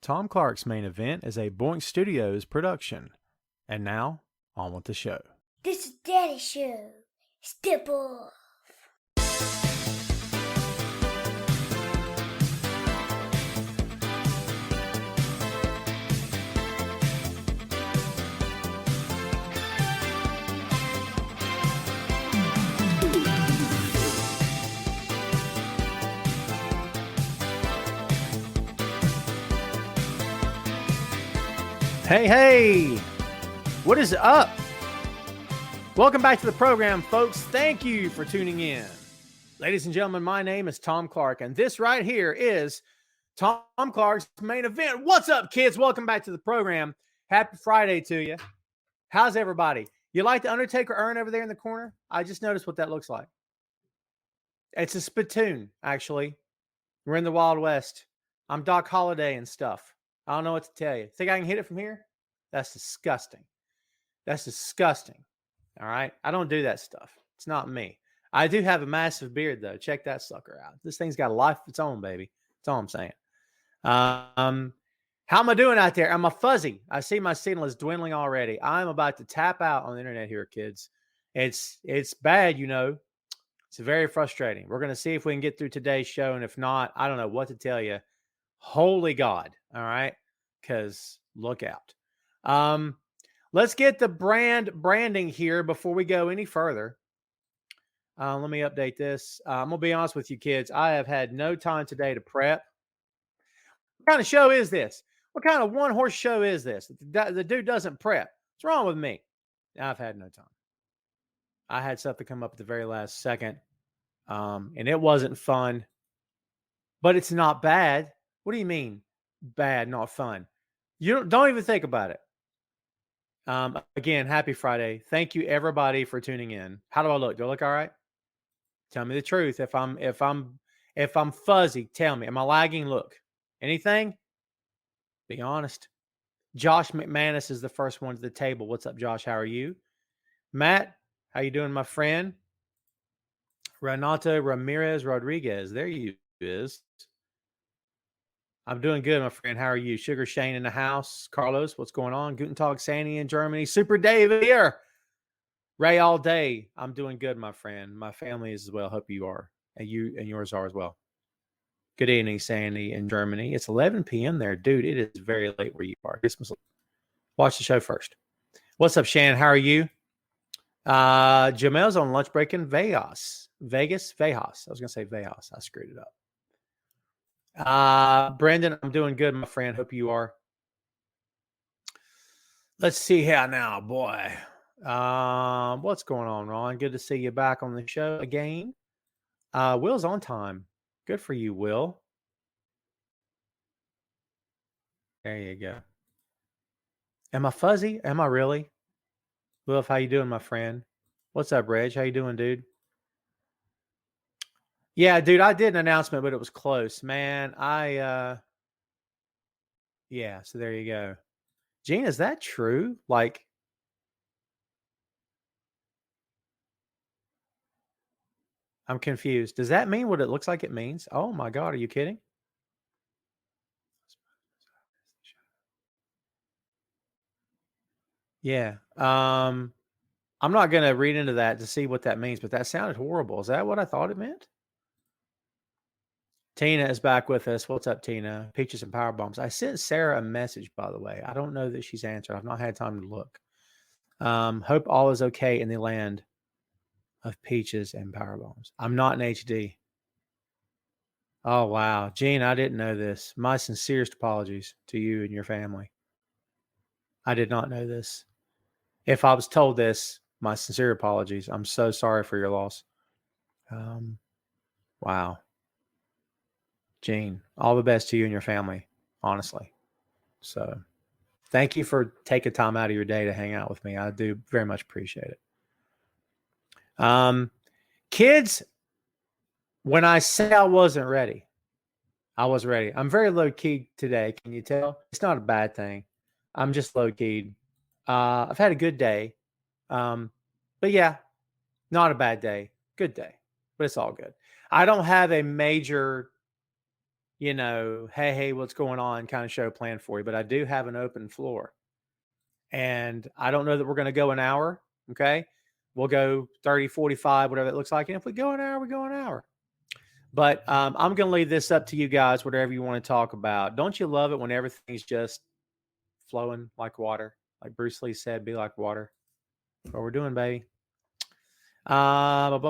Tom Clark's Main Event is a Boink Studios production. And now, on with the show. This is Daddy Show. Step off. Hey, what is up? Welcome back to the program, folks. Thank you for tuning in. Ladies and gentlemen, my name is Tom Clark, and this right here is Tom Clark's Main Event. What's up, kids? Welcome back to the program. Happy Friday to you. How's everybody? You like the Undertaker urn over there in the corner? I just noticed what that looks like. It's a spittoon, actually. We're in the Wild West. I'm Doc Holliday and stuff. I don't know what to tell you. Think I can hit it from here? That's disgusting. That's disgusting. All right. I don't do that stuff. It's not me. I do have a massive beard, though. Check that sucker out. This thing's got a life of its own, baby. That's all I'm saying. How am I doing out there? I'm a fuzzy. I see my signal is dwindling already. I'm about to tap out on the internet here, kids. It's bad, you know. It's very frustrating. We're going to see if we can get through today's show. And if not, I don't know what to tell you. Holy God. All right. Because look out. Let's get the branding here before we go any further. Let me update this. I'm going to be honest with you, kids. I have had no time today to prep. What kind of show is this? What kind of one-horse show is this? The dude doesn't prep. What's wrong with me? I've had no time. I had something come up at the very last second, and it wasn't fun, but it's not bad. What do you mean bad, not fun? You don't even think about it. Again, happy Friday. Thank you everybody for tuning in. How do I look? Do I look all right? Tell me the truth. If I'm fuzzy, tell me. Am I lagging? Look. Anything? Be honest. Josh McManus is the first one to the table. What's up, Josh? How are you? Matt, how you doing, my friend? Renato Ramirez Rodriguez. There you is. I'm doing good, my friend. How are you? Sugar Shane in the house. Carlos, what's going on? Guten Tag, Sandy in Germany. Super Dave here. Ray all day. I'm doing good, my friend. My family is as well. Hope you are. And you and yours are as well. Good evening, Sandy in Germany. It's 11 p.m. there. Dude, it is very late where you are. Christmas. Watch the show first. What's up, Shannon? How are you? Jamel's on lunch break in Vegas. Vegas? Vegas. I was going to say Vegas. I screwed it up. Brendan, I'm doing good, my friend. Hope you are. Let's see how now, boy. What's going on, Ron? Good to see you back on the show again. Will's on time. Good for you, Will. There you go. Am I fuzzy? Am I really? Will, how you doing, my friend? What's up, Reg? How you doing, dude? Yeah, dude, I did an announcement, but it was close, man. Yeah, so there you go. Gene, is that true? Like, I'm confused. Does that mean what it looks like it means? Oh my God, are you kidding? Yeah. I'm not going to read into that to see what that means, but that sounded horrible. Is that what I thought it meant? Tina is back with us. What's up, Tina? Peaches and Power Bombs. I sent Sarah a message, by the way. I don't know that she's answered. I've not had time to look. Hope all is okay in the land of Peaches and Power Bombs. I'm not in HD. Oh, wow. Gene, I didn't know this. My sincerest apologies to you and your family. I did not know this. If I was told this, my sincere apologies. I'm so sorry for your loss. Wow. Gene, all the best to you and your family, honestly. So thank you for taking time out of your day to hang out with me. I do very much appreciate it. Kids, when I say I wasn't ready, I was ready. I'm very low-key today. Can you tell? It's not a bad thing. I'm just low-keyed. I've had a good day. But yeah, not a bad day. Good day. But it's all good. I don't have a major, hey, what's going on kind of show planned for you. But I do have an open floor. And I don't know that we're going to go an hour. Okay. We'll go 30, 45, whatever it looks like. And if we go an hour, we go an hour. But I'm going to leave this up to you guys, whatever you want to talk about. Don't you love it when everything's just flowing like water? Like Bruce Lee said, be like water. What we're doing, baby. Josh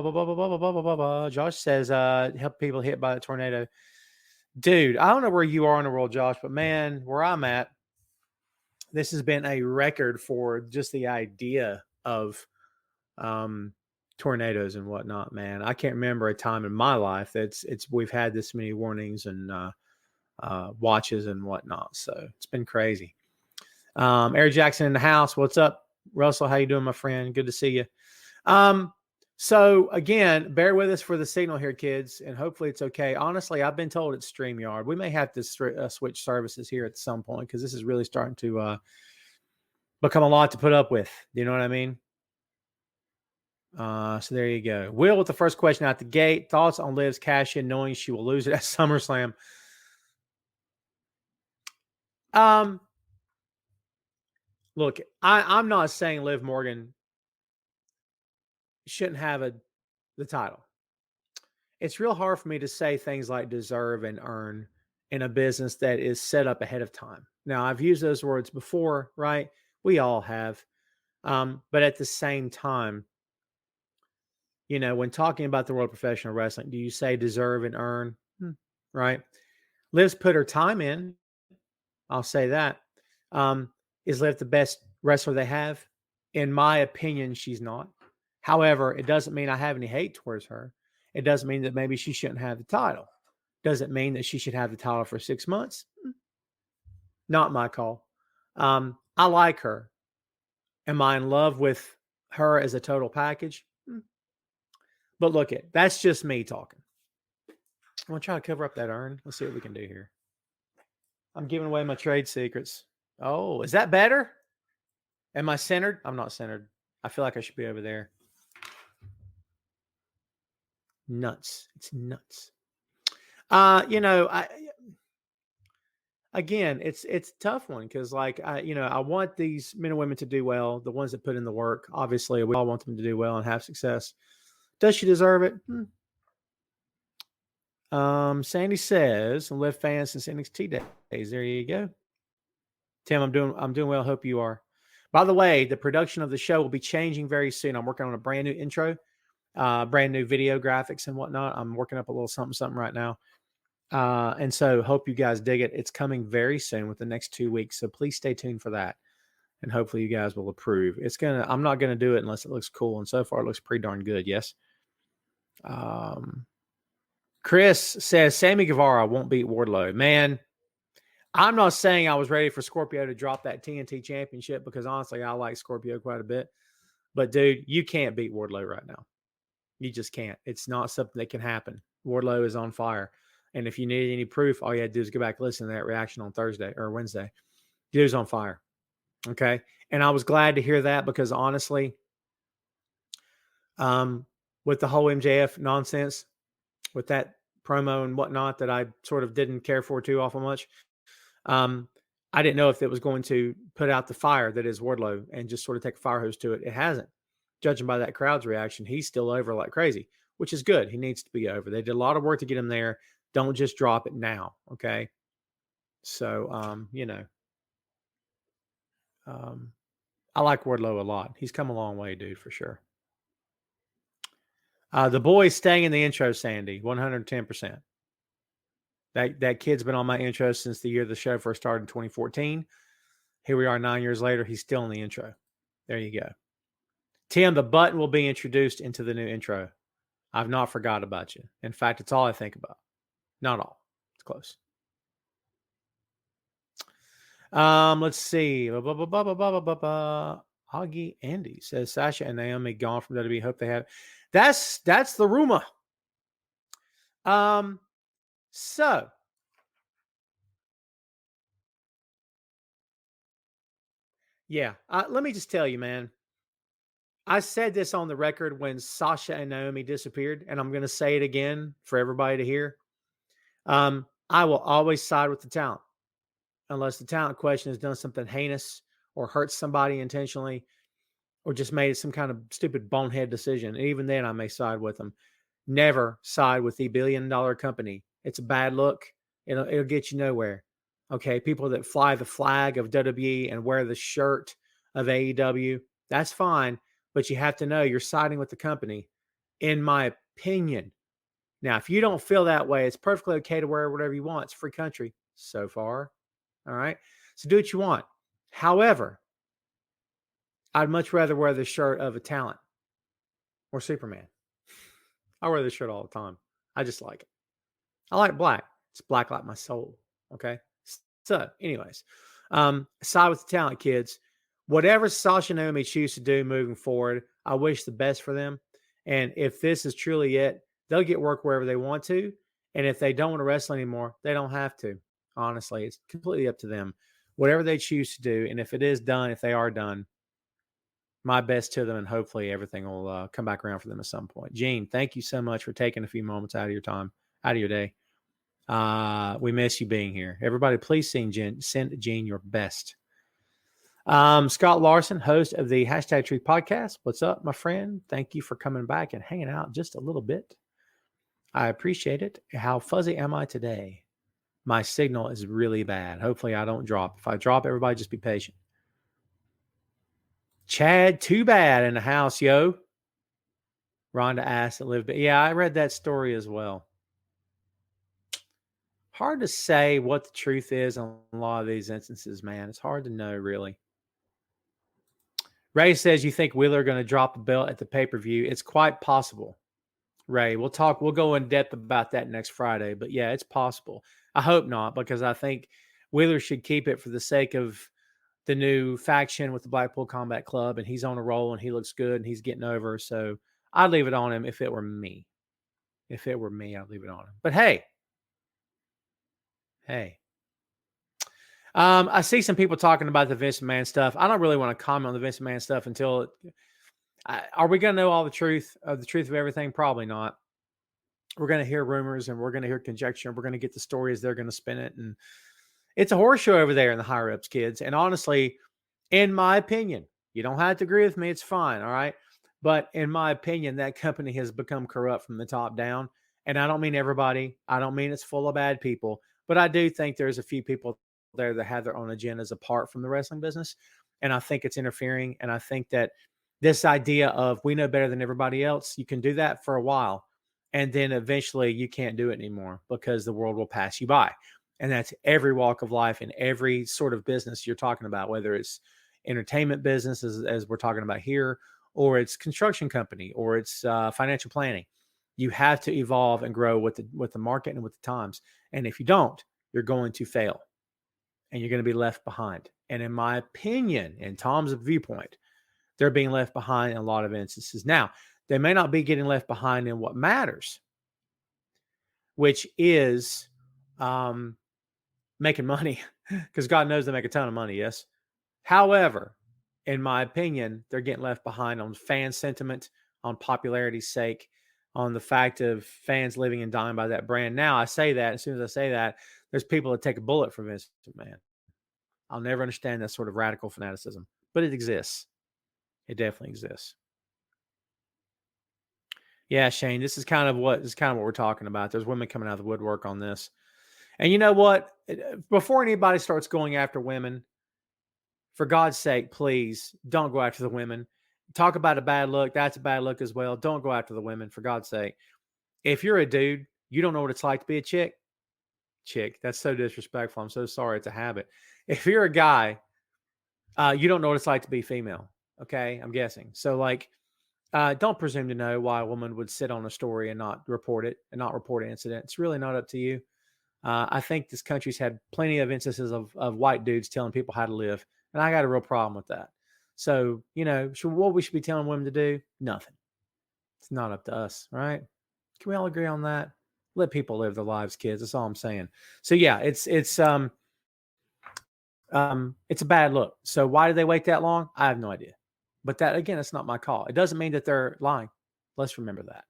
says, help people hit by the tornado. Dude, I don't know where you are in the world, Josh, but man, where I'm at, this has been a record for just the idea of tornadoes and whatnot, man. I can't remember a time in my life that's we've had this many warnings and watches and whatnot. So it's been crazy. Eric Jackson in the house. What's up, Russell? How you doing, my friend? Good to see you. So again, bear with us for the signal here, kids, and hopefully it's okay. Honestly, I've been told it's StreamYard. We may have to switch services here at some point because this is really starting to become a lot to put up with. You know what I mean? So there you go. Will with the first question out the gate. Thoughts on Liv's cash in knowing she will lose it at SummerSlam? Look, I'm not saying Liv Morgan shouldn't have the title. It's real hard for me to say things like deserve and earn in a business that is set up ahead of time. Now, I've used those words before, right? We all have. But at the same time, when talking about the world of professional wrestling, do you say deserve and earn? Right? Liv's put her time in. I'll say that. Is Liv the best wrestler they have? In my opinion, she's not. However, it doesn't mean I have any hate towards her. It doesn't mean that maybe she shouldn't have the title. Does it mean that she should have the title for 6 months? Not my call. I like her. Am I in love with her as a total package? But look, that's just me talking. I'm going to try to cover up that urn. Let's see what we can do here. I'm giving away my trade secrets. Oh, is that better? Am I centered? I'm not centered. I feel like I should be over there. Nuts. It's nuts. It's a tough one because I want these men and women to do well, the ones that put in the work. Obviously, we all want them to do well and have success. Does she deserve it? Sandy says, Live fans since NXT days. There you go. Tim, I'm doing well. Hope you are. By the way, the production of the show will be changing very soon. I'm working on a brand new intro, brand new video graphics and whatnot. I'm working up a little something right now. And so hope you guys dig it. It's coming very soon with the next 2 weeks. So please stay tuned for that. And hopefully you guys will approve. I'm not going to do it unless it looks cool. And so far it looks pretty darn good. Yes. Chris says Sammy Guevara won't beat Wardlow. Man, I'm not saying I was ready for Scorpio to drop that TNT championship because honestly, I like Scorpio quite a bit. But dude, you can't beat Wardlow right now. You just can't. It's not something that can happen. Wardlow is on fire. And if you need any proof, all you had to do is go back and listen to that reaction on Thursday or Wednesday. Dude's on fire. Okay. And I was glad to hear that because honestly, with the whole MJF nonsense, with that promo and whatnot that I sort of didn't care for too awful much, I didn't know if it was going to put out the fire that is Wardlow and just sort of take a fire hose to it. It hasn't. Judging by that crowd's reaction, he's still over like crazy, which is good. He needs to be over. They did a lot of work to get him there. Don't just drop it now. Okay. So, I like Wardlow a lot. He's come a long way, dude, for sure. The boy's staying in the intro, Sandy, 110%. That kid's been on my intro since the year the show first started in 2014. Here we are 9 years later. He's still in the intro. There you go. Tim, the button will be introduced into the new intro. I've not forgot about you. In fact, it's all I think about. Not all. It's close. Let's see. Augie Andy says Sasha and Naomi gone from WWE. Hope they have. That's the rumor. So yeah, let me just tell you, man. I said this on the record when Sasha and Naomi disappeared, and I'm going to say it again for everybody to hear. I will always side with the talent unless the talent question has done something heinous or hurt somebody intentionally or just made some kind of stupid bonehead decision. And even then, I may side with them. Never side with the billion-dollar company. It's a bad look. It'll get you nowhere. Okay, people that fly the flag of WWE and wear the shirt of AEW, that's fine, but you have to know you're siding with the company, in my opinion. Now, if you don't feel that way, it's perfectly okay to wear whatever you want. It's a free country so far. All right, so do what you want. However, I'd much rather wear the shirt of a talent or Superman. I wear this shirt all the time. I just like it. I like black. It's black like my soul. Okay. So, anyways, side with the talent, kids. Whatever Sasha and Naomi choose to do moving forward, I wish the best for them. And if this is truly it, they'll get work wherever they want to. And if they don't want to wrestle anymore, they don't have to. Honestly, it's completely up to them. Whatever they choose to do. And if it is done, if they are done, my best to them, and hopefully everything will come back around for them at some point. Gene, thank you so much for taking a few moments out of your time, out of your day. We miss you being here. Everybody, please send Gene your best. Scott Larson, host of the Hashtag Truth Podcast. What's up, my friend? Thank you for coming back and hanging out just a little bit. I appreciate it. How fuzzy am I today? My signal is really bad. Hopefully I don't drop. If I drop, everybody just be patient. Chad, too bad in the house, yo. Rhonda asked to live. But yeah, I read that story as well. Hard to say what the truth is on a lot of these instances, man. It's hard to know, really. Ray says you think Wheeler going to drop the belt at the pay-per-view. It's quite possible. Ray, we'll go in depth about that next Friday. But yeah, it's possible. I hope not, because I think Wheeler should keep it for the sake of the new faction with the Blackpool Combat Club, and he's on a roll and he looks good and he's getting over. So I'd leave it on him if it were me. If it were me, I'd leave it on him. But hey. I see some people talking about the Vince McMahon stuff. I don't really want to comment on the Vince McMahon stuff until are we going to know all the truth of everything? Probably not. We're going to hear rumors and we're going to hear conjecture and we're going to get the story as they're going to spin it. And it's a horror show over there in the higher ups, kids. And honestly, in my opinion, you don't have to agree with me. It's fine. All right. But in my opinion, that company has become corrupt from the top down. And I don't mean everybody. I don't mean it's full of bad people. But I do think there's a few people there that have their own agendas apart from the wrestling business. And I think it's interfering. And I think that this idea of we know better than everybody else, you can do that for a while. And then eventually you can't do it anymore because the world will pass you by. And that's every walk of life and every sort of business you're talking about, whether it's entertainment business, as we're talking about here, or it's construction company, or it's financial planning. You have to evolve and grow with the market and with the times. And if you don't, you're going to fail and you're going to be left behind. And in my opinion, in Tom's viewpoint, they're being left behind in a lot of instances. Now, they may not be getting left behind in what matters, which is making money, because God knows they make a ton of money, yes. However, in my opinion, they're getting left behind on fan sentiment, on popularity's sake, on the fact of fans living and dying by that brand. Now, I say that, as soon as I say that, there's people that take a bullet for Vince McMahon. I'll never understand that sort of radical fanaticism, but it exists. It definitely exists. Yeah, Shane, this is kind of what we're talking about. There's women coming out of the woodwork on this. And you know what? Before anybody starts going after women, for God's sake, please don't go after the women. Talk about a bad look. That's a bad look as well. Don't go after the women, for God's sake. If you're a dude, you don't know what it's like to be a chick. That's so disrespectful. I'm so sorry. It's a habit. If you're a guy, you don't know what it's like to be female. Okay, I'm guessing. So don't presume to know why a woman would sit on a story and not report it and not report an incident. It's really not up to you. I think this country's had plenty of instances of white dudes telling people how to live. And I got a real problem with that. So, what we should be telling women to do? Nothing. It's not up to us, right? Can we all agree on that? Let people live their lives, kids. That's all I'm saying. So yeah, it's a bad look. So why did they wait that long? I have no idea. But that, again, it's not my call. It doesn't mean that they're lying. Let's remember that.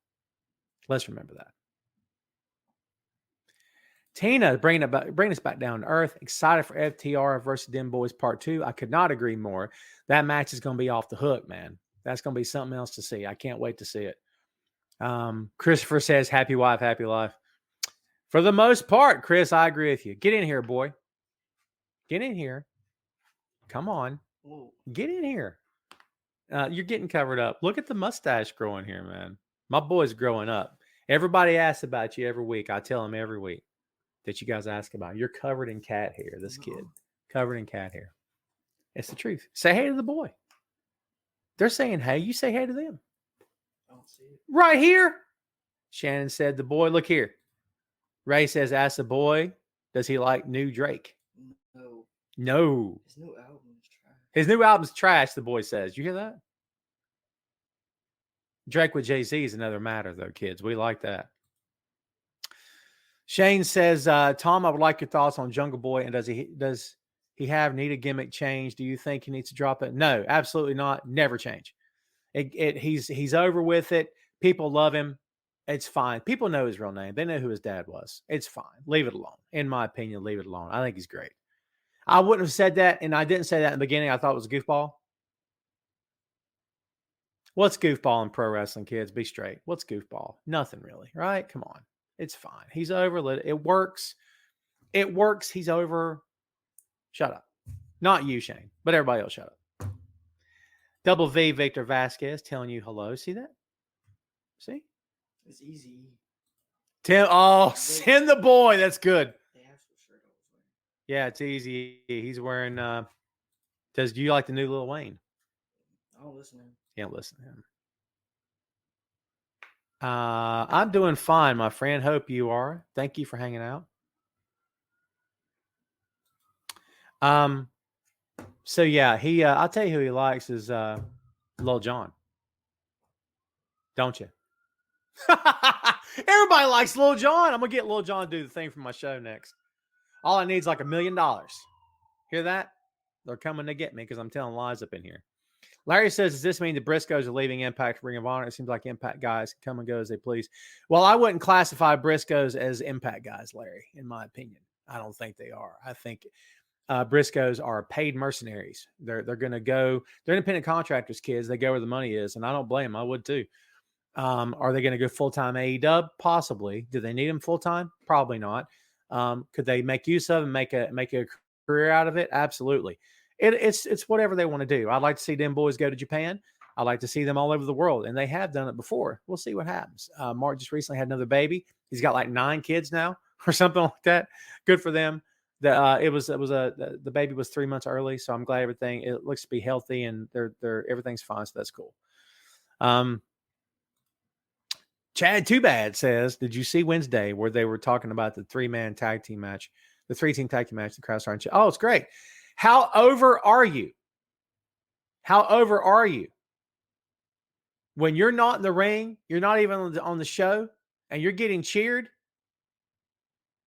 Tina, bring us back down to earth. Excited for FTR versus Den Boys Part 2. I could not agree more. That match is going to be off the hook, man. That's going to be something else to see. I can't wait to see it. Christopher says, happy wife, happy life. For the most part, Chris, I agree with you. Get in here, boy. Get in here. Come on. Whoa. Get in here. You're getting covered up. Look at the mustache growing here, man. My boy's growing up. Everybody asks about you every week. I tell them every week that you guys ask about. You're covered in cat hair, this kid. Covered in cat hair. It's the truth. Say hey to the boy. They're saying hey. You say hey to them. I don't see it. Right here. Shannon said the boy. Look here. Ray says, ask the boy, does he like new Drake? No. No. His new album is trash. His new album's trash, the boy says. You hear that? Drake with Jay-Z is another matter, though, kids. We like that. Shane says, Tom, I would like your thoughts on Jungle Boy, and does he have need a gimmick change? Do you think he needs to drop it? No, absolutely not. Never change. He's over with it. People love him. It's fine. People know his real name. They know who his dad was. It's fine. Leave it alone. In my opinion, leave it alone. I think he's great. I wouldn't have said that, and I didn't say that in the beginning. I thought it was a goofball. What's goofball in pro wrestling, kids? Be straight. What's goofball? Nothing really, right? Come on. It's fine. He's over. It works. It works. He's over. Shut up. Not you, Shane, but everybody else shut up. Double V, Victor Vasquez, telling you hello. See that? See? It's easy. Tim, send the boy. That's good. They have some shirt I was wearing. Yeah, it's easy. He's wearing, do you like the new Lil Wayne? I don't listen to him. You don't listen to him. I'm doing fine, my friend. Hope you are. Thank you for hanging out. So yeah, I'll tell you who he likes is Lil Jon. Don't you? Everybody likes Lil Jon. I'm gonna get Lil Jon to do the thing for my show next. All I need is like $1 million. Hear that? They're coming to get me because I'm telling lies up in here. Larry says, does this mean the Briscoes are leaving Impact for Ring of Honor? It seems like Impact guys can come and go as they please. Well, I wouldn't classify Briscoes as Impact guys, Larry, in my opinion. I don't think they are. I think Briscoes are paid mercenaries. They're going to go. They're independent contractors, kids. They go where the money is, and I don't blame them. I would too. Are they going to go full-time AEW? Possibly. Do they need them full-time? Probably not. Could they make use of and make a career out of it? Absolutely. It's whatever they want to do. I'd like to see them boys go to Japan. I'd like to see them all over the world, and they have done it before. We'll see what happens. Mark just recently had another baby. He's got like 9 kids now or something like that. Good for them. The baby was 3 months early, so I'm glad it looks to be healthy and everything's fine. So that's cool. Chad Too Bad says, did you see Wednesday where they were talking about the 3-man tag team match, the 3-team tag team match, the crowd starting? Oh, it's great. How over are you? How over are you? When you're not in the ring, you're not even on the show, and you're getting cheered,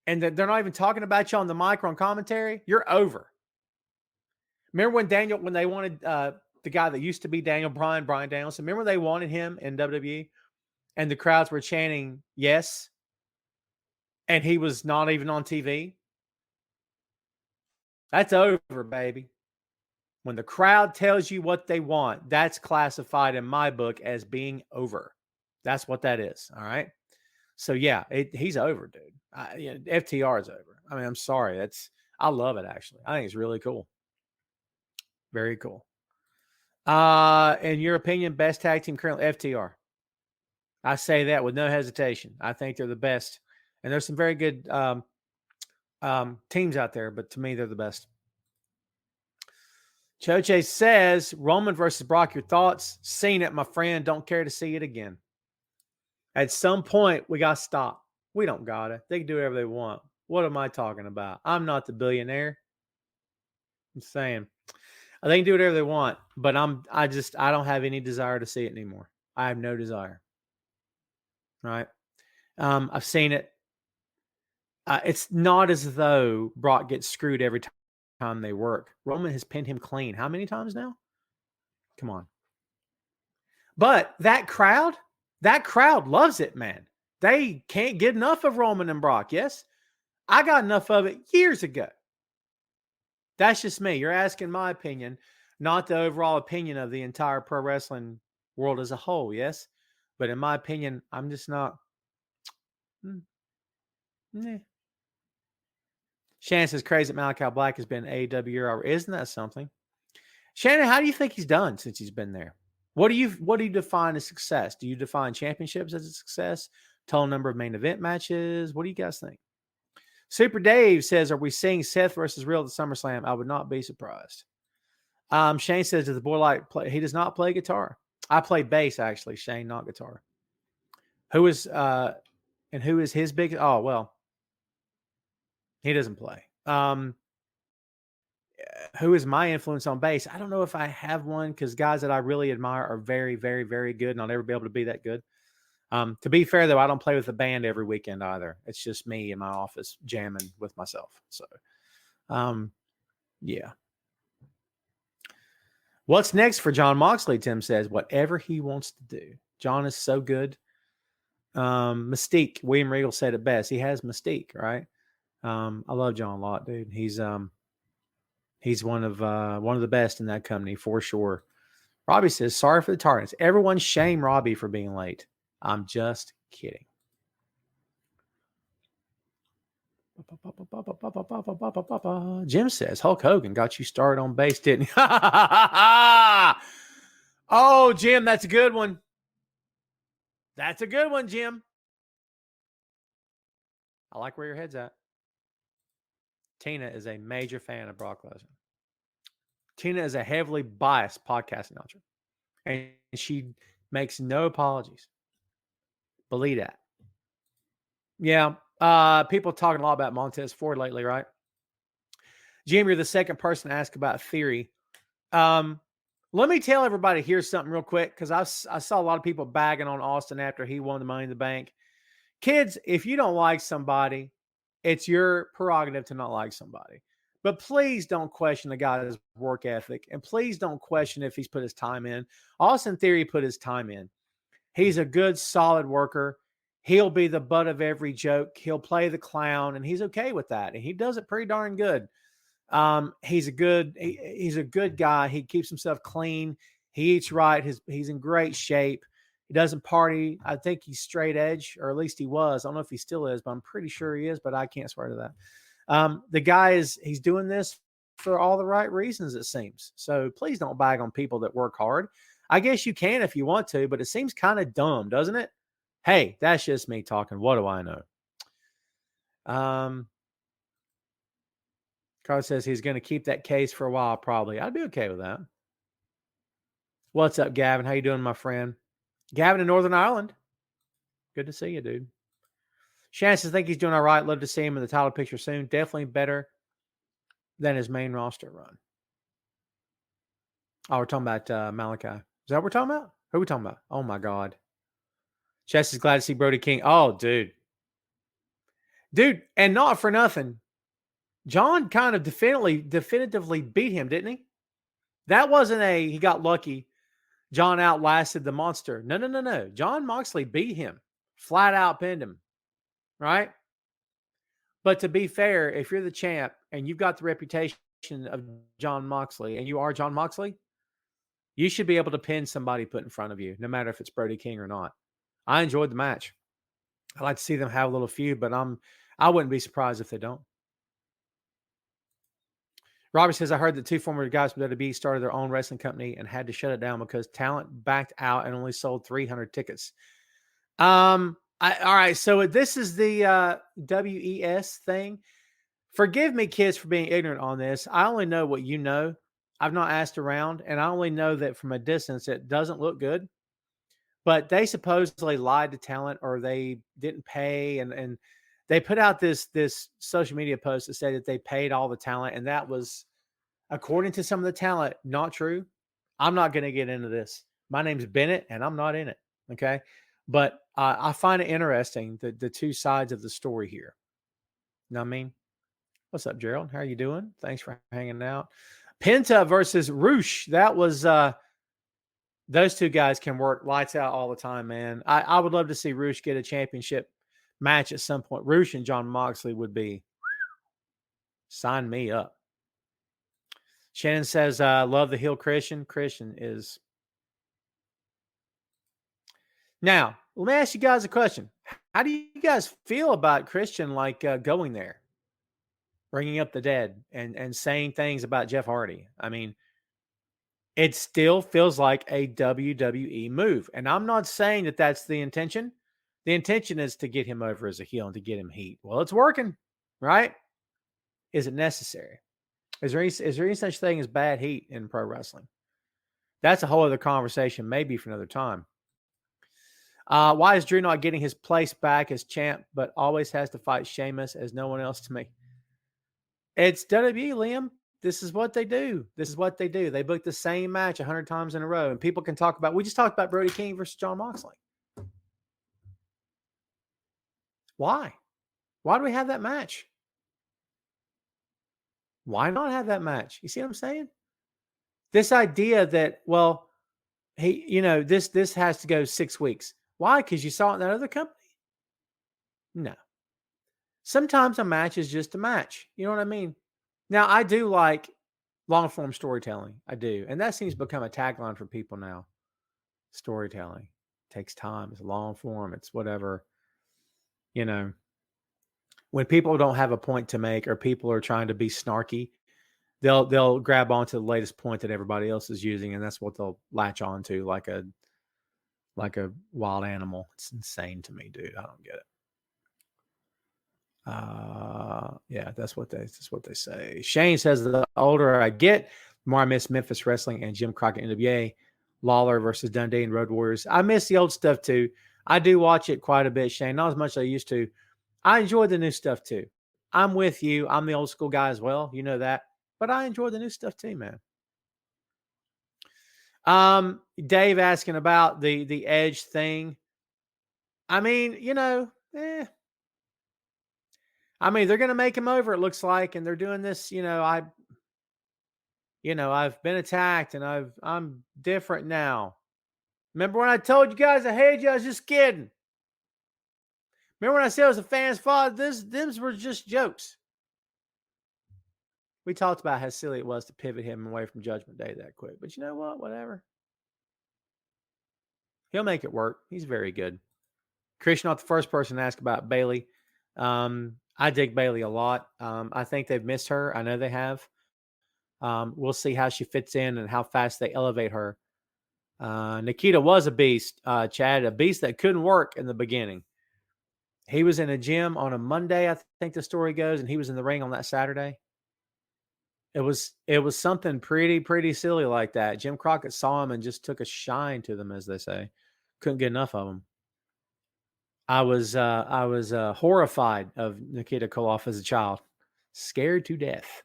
and they're not even talking about you on the mic or on commentary, you're over. Remember when they wanted the guy that used to be Brian Danielson, remember they wanted him in WWE? And the crowds were chanting, yes. And he was not even on TV. That's over, baby. When the crowd tells you what they want, that's classified in my book as being over. That's what that is. All right. So yeah, he's over, dude. FTR is over. I mean, I'm sorry. I love it, actually. I think it's really cool. Very cool. In your opinion, best tag team currently, FTR. I say that with no hesitation. I think they're the best. And there's some very good teams out there, but to me, they're the best. Choche says, Roman versus Brock, your thoughts? Seen it, my friend. Don't care to see it again. At some point, we got to stop. We don't got it. They can do whatever they want. What am I talking about? I'm not the billionaire. I'm saying they can do whatever they want, but I don't have any desire to see it anymore. I have no desire. Right. I've seen it. It's not as though Brock gets screwed every time they work. Roman has pinned him clean. How many times now? Come on. But that crowd loves it, man. They can't get enough of Roman and Brock. Yes. I got enough of it years ago. That's just me. You're asking my opinion, not the overall opinion of the entire pro wrestling world as a whole, yes? But in my opinion, I'm just not. Nah. Shannon says crazy that Malachi Black has been AEW. Isn't that something? Shannon, how do you think he's done since he's been there? What do you define as success? Do you define championships as a success? Total number of main event matches? What do you guys think? Super Dave says, are we seeing Seth versus Real at SummerSlam? I would not be surprised. Shane says, does the boy like play? He does not play guitar. I play bass, actually, Shane, not guitar. Who is his big? Oh, well, he doesn't play. Who is my influence on bass? I don't know if I have one because guys that I really admire are very, very, very good, and I'll never be able to be that good. To be fair, though, I don't play with the band every weekend either. It's just me in my office jamming with myself. So, yeah. What's next for John Moxley? Tim says, whatever he wants to do. John is so good. Mystique. William Regal said it best. He has mystique, right? I love John a lot, dude. He's one of the best in that company for sure. Robbie says, sorry for the tardiness. Everyone shame Robbie for being late. I'm just kidding. Jim says, Hulk Hogan got you started on base, didn't he? Oh, Jim, that's a good one. That's a good one, Jim. I like where your head's at. Tina is a major fan of Brock Lesnar. Tina is a heavily biased podcast announcer, and she makes no apologies. Believe that. Yeah. People talking a lot about Montez Ford lately, right? Jim, you're the second person to ask about Theory. Let me tell everybody here something real quick, because I saw a lot of people bagging on Austin after he won the Money in the Bank. Kids, if you don't like somebody, it's your prerogative to not like somebody. But please don't question the guy's work ethic, and please don't question if he's put his time in. Austin Theory put his time in. He's a good, solid worker. He'll be the butt of every joke. He'll play the clown, and he's okay with that. And he does it pretty darn good. He's a good guy. He keeps himself clean. He eats right. He's in great shape. He doesn't party. I think he's straight edge, or at least he was. I don't know if he still is, but I'm pretty sure he is, but I can't swear to that. The guy he's doing this for all the right reasons, it seems. So please don't bag on people that work hard. I guess you can if you want to, but it seems kind of dumb, doesn't it? Hey, that's just me talking. What do I know? Carl says he's going to keep that case for a while, probably. I'd be okay with that. What's up, Gavin? How you doing, my friend? Gavin in Northern Ireland. Good to see you, dude. Shannon says, I think he's doing all right. Love to see him in the title picture soon. Definitely better than his main roster run. Oh, we're talking about Malachi. Is that what we're talking about? Who are we talking about? Oh, my God. Chess is glad to see Brody King. Oh, dude. Dude, and not for nothing. John kind of definitively beat him, didn't he? That wasn't he got lucky. John outlasted the monster. No. John Moxley beat him. Flat out pinned him. Right? But to be fair, if you're the champ and you've got the reputation of John Moxley and you are John Moxley, you should be able to pin somebody put in front of you, no matter if it's Brody King or not. I enjoyed the match. I'd like to see them have a little feud, but I wouldn't be surprised if they don't. Robert says, I heard that two former guys from WWE started their own wrestling company and had to shut it down because talent backed out and only sold 300 tickets. All right. So this is the WES thing. Forgive me, kids, for being ignorant on this. I only know what you know. I've not asked around, and I only know that from a distance, it doesn't look good. But they supposedly lied to talent, or they didn't pay, and they put out this social media post that said that they paid all the talent, and that was, according to some of the talent, not true. I'm not going to get into this. My name's Bennett, and I'm not in it. Okay, but I find it interesting the two sides of the story here. You know what I mean? What's up, Gerald? How are you doing? Thanks for hanging out. Penta versus Roosh. That was those two guys can work lights out all the time, man. I would love to see Roosh get a championship match at some point. Roosh and John Moxley would be Sign me up. Shannon says, love the heel Christian. Christian is. Now, let me ask you guys a question. How do you guys feel about Christian going there, bringing up the dead and saying things about Jeff Hardy? I mean, it still feels like a WWE move. And I'm not saying that that's the intention. The intention is to get him over as a heel and to get him heat. Well, it's working, right? Is it necessary? Is there any such thing as bad heat in pro wrestling? That's a whole other conversation, maybe for another time. Why is Drew not getting his place back as champ, but always has to fight Sheamus as no one else to make? It's WWE, Liam. This is what they do. They book the same match 100 times in a row. And people can talk about, we just talked about Brody King versus Jon Moxley. Why? Why do we have that match? Why not have that match? You see what I'm saying? This idea that, well, this has to go 6 weeks. Why? Because you saw it in that other company? No. Sometimes a match is just a match. You know what I mean? Now, I do like long-form storytelling. I do. And that seems to become a tagline for people now. Storytelling. It takes time. It's long-form. It's whatever. When people don't have a point to make or people are trying to be snarky, they'll grab onto the latest point that everybody else is using, and that's what they'll latch onto like a wild animal. It's insane to me, dude. I don't get it. Yeah, that's what they say. Shane says the older I get, the more I miss Memphis wrestling and Jim Crockett NWA, Lawler versus Dundee and Road Warriors. I miss the old stuff too. I do watch it quite a bit, Shane. Not as much as I used to. I enjoy the new stuff too. I'm with you. I'm the old school guy as well. You know that. But I enjoy the new stuff too, man. Dave asking about the Edge thing. I mean, I mean, they're going to make him over, it looks like, and they're doing this, I've been attacked and I'm different now. Remember when I told you guys I hated you? I was just kidding. Remember when I said it was a fan's fault? These were just jokes. We talked about how silly it was to pivot him away from Judgment Day that quick. But you know what? Whatever. He'll make it work. He's very good. Christian, not the first person to ask about Bayley. I dig Bayley a lot. I think they've missed her. I know they have. We'll see how she fits in and how fast they elevate her. Nikita was a beast, Chad, a beast that couldn't work in the beginning. He was in a gym on a Monday, I think the story goes, and he was in the ring on that Saturday. It was something pretty silly like that. Jim Crockett saw him and just took a shine to them, as they say. Couldn't get enough of them. I was horrified of Nikita Koloff as a child, scared to death.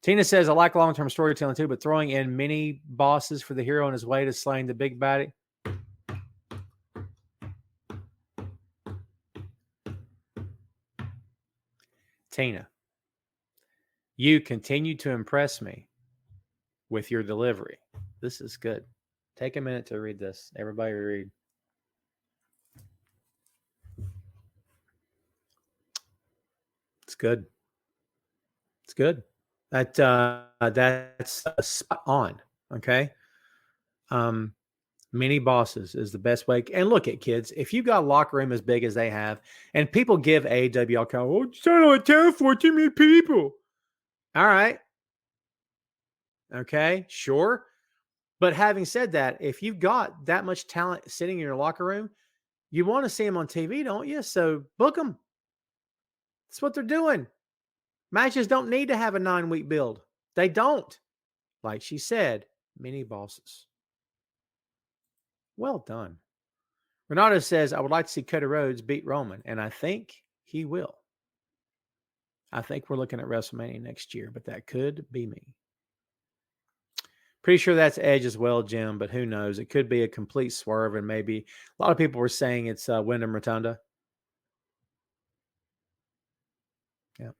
Tina says, I like long-term storytelling too, but throwing in mini bosses for the hero on his way to slaying the big baddie. Tina, you continue to impress me with your delivery. This is good. Take a minute to read this. Everybody read. It's good. It's good. That's spot on. Okay. Mini bosses is the best way. And look at kids, if you got a locker room as big as they have, and people give AEW all kind of, it's not on town for too many people. All right. Okay, sure. But having said that, if you've got that much talent sitting in your locker room, you want to see them on TV, don't you? So book them. That's what they're doing. Matches don't need to have a 9-week build. They don't. Like she said, mini bosses. Well done. Renato says, I would like to see Cody Rhodes beat Roman, and I think he will. I think we're looking at WrestleMania next year, but that could be me. Pretty sure that's Edge as well, Jim, but who knows? It could be a complete swerve, and maybe a lot of people were saying it's Wyndham Rotunda. Yeah.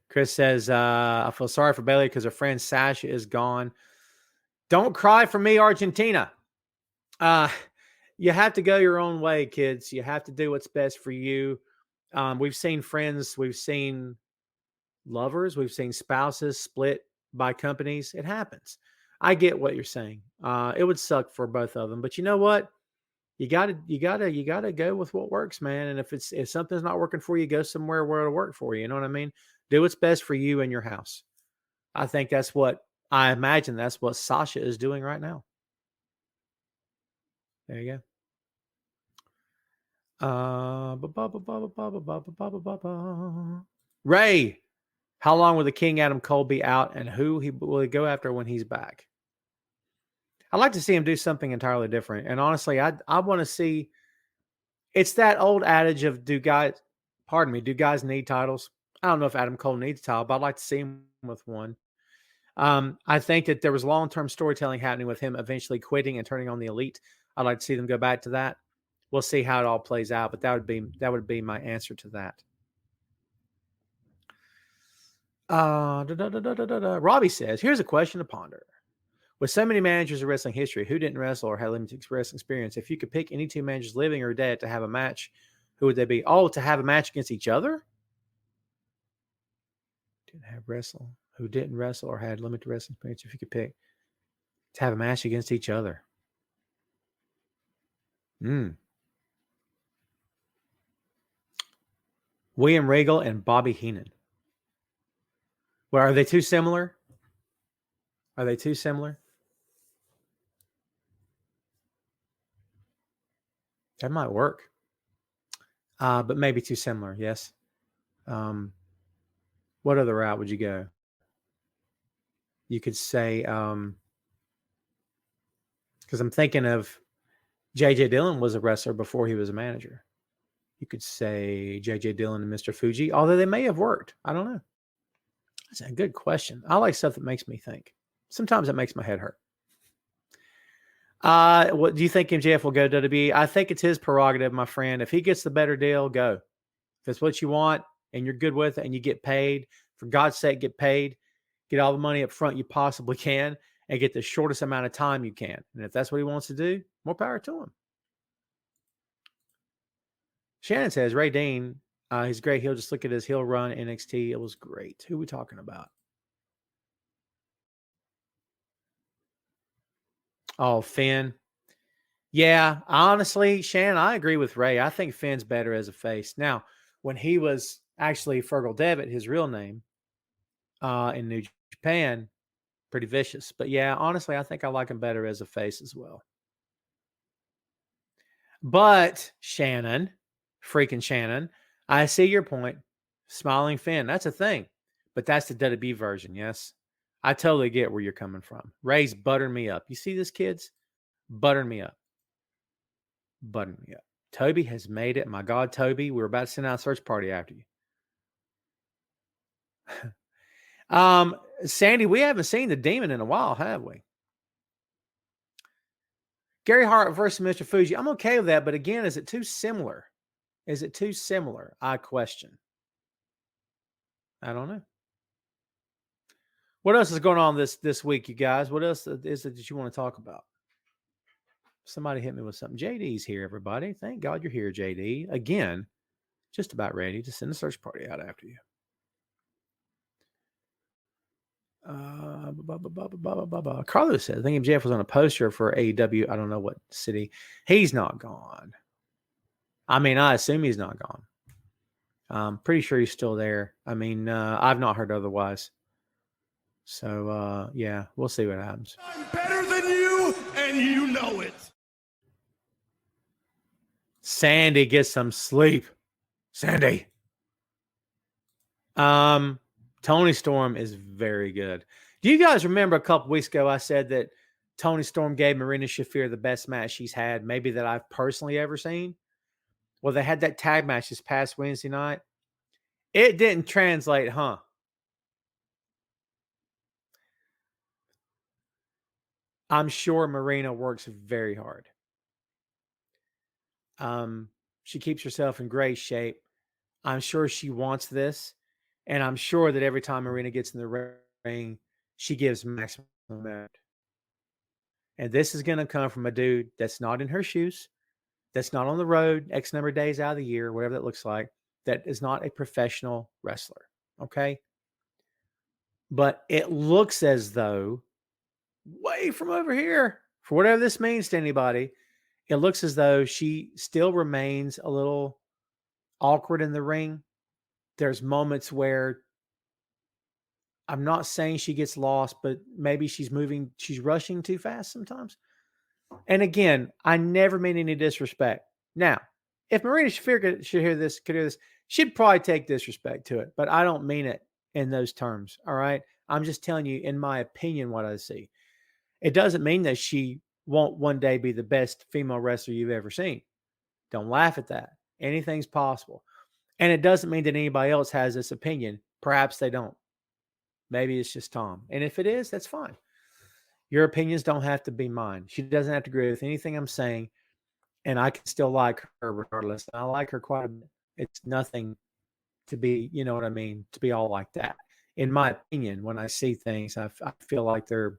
Chris says, I feel sorry for Bayley because her friend Sasha is gone. Don't cry for me, Argentina. You have to go your own way, kids. You have to do what's best for you. We've seen friends. We've seen lovers. We've seen spouses split by companies. It happens. I get what you're saying. It would suck for both of them, but you know what? You gotta go with what works, man. And if something's not working for you, go somewhere where it'll work for you. You know what I mean? Do what's best for you and your house. I think I imagine that's what Sasha is doing right now. There you go. Ray, how long will the King Adam Cole be out, and who will he go after when he's back? I'd like to see him do something entirely different. And honestly, I want to see. It's that old adage of do guys need titles? I don't know if Adam Cole needs a title, but I'd like to see him with one. I think that there was long-term storytelling happening with him eventually quitting and turning on the Elite. I'd like to see them go back to that. We'll see how it all plays out, but that would be my answer to that. Robbie says, here's a question to ponder. With so many managers of wrestling history, who didn't wrestle or had limited wrestling experience, if you could pick any two managers living or dead to have a match, who would they be? Oh, to have a match against each other? Who didn't wrestle or had limited wrestling experience, if you could pick to have a match against each other. William Regal and Bobby Heenan. Well, are they too similar? That might work. But maybe too similar, yes. What other route would you go? You could say, because I'm thinking of J.J. Dillon was a wrestler before he was a manager. You could say J.J. Dillon and Mr. Fuji, although they may have worked. I don't know. That's a good question. I like stuff that makes me think. Sometimes it makes my head hurt. What do you think MJF will go to WWE? I think it's his prerogative, my friend. If he gets the better deal, go. If it's what you want and you're good with it and you get paid, for God's sake, get paid. Get all the money up front you possibly can and get the shortest amount of time you can. And if that's what he wants to do, more power to him. Shannon says, Ray Dean, he's great. He'll just look at his heel run NXT. It was great. Who are we talking about? Oh, Finn. Yeah, honestly, Shannon, I agree with Ray. I think Finn's better as a face. Now, when he was actually Fergal Devitt, his real name, in New Japan, pretty vicious. But yeah, honestly, I think I like him better as a face as well. But Shannon, freaking Shannon, I see your point. Smiling Finn, that's a thing. But that's the WWE version, yes? I totally get where you're coming from. Ray's buttering me up. You see this, kids? Buttering me up. Toby has made it. My God, Toby, we're about to send out a search party after you. Sandy, we haven't seen the Demon in a while, have we? Gary Hart versus Mr. Fuji. I'm okay with that, but again, is it too similar? I question. I don't know. What else is going on this week, you guys? What else is it that you want to talk about? Somebody hit me with something. JD's here, everybody. Thank God you're here, JD. Again, just about ready to send a search party out after you. Carlos says, I think Jeff was on a poster for AEW. I don't know what city. He's not gone. I mean, I assume he's not gone. I'm pretty sure he's still there. I mean, I've not heard otherwise. So, yeah, we'll see what happens. I'm better than you, and you know it. Sandy, get some sleep. Sandy. Tony Storm is very good. Do you guys remember a couple weeks ago I said that Tony Storm gave Marina Shafir the best match she's had, maybe that I've personally ever seen? Well, they had that tag match this past Wednesday night. It didn't translate, huh? I'm sure Marina works very hard. She keeps herself in great shape. I'm sure she wants this. And I'm sure that every time Marina gets in the ring, she gives maximum effort. And this is going to come from a dude that's not in her shoes, that's not on the road X number of days out of the year, whatever that looks like, that is not a professional wrestler. Okay? But it looks as though, way from over here, for whatever this means to anybody, it looks as though she still remains a little awkward in the ring. There's moments where I'm not saying she gets lost, but maybe she's rushing too fast sometimes. And again, I never mean any disrespect. Now, if Marina Shafir could hear this, she'd probably take disrespect to it, but I don't mean it in those terms. All right. I'm just telling you, in my opinion, what I see. It doesn't mean that she won't one day be the best female wrestler you've ever seen. Don't laugh at that. Anything's possible. And it doesn't mean that anybody else has this opinion. Perhaps they don't. Maybe it's just Tom. And if it is, that's fine. Your opinions don't have to be mine. She doesn't have to agree with anything I'm saying. And I can still like her regardless. I like her quite a bit. It's nothing to be, you know what I mean, to be all like that. In my opinion, when I see things, I feel like there's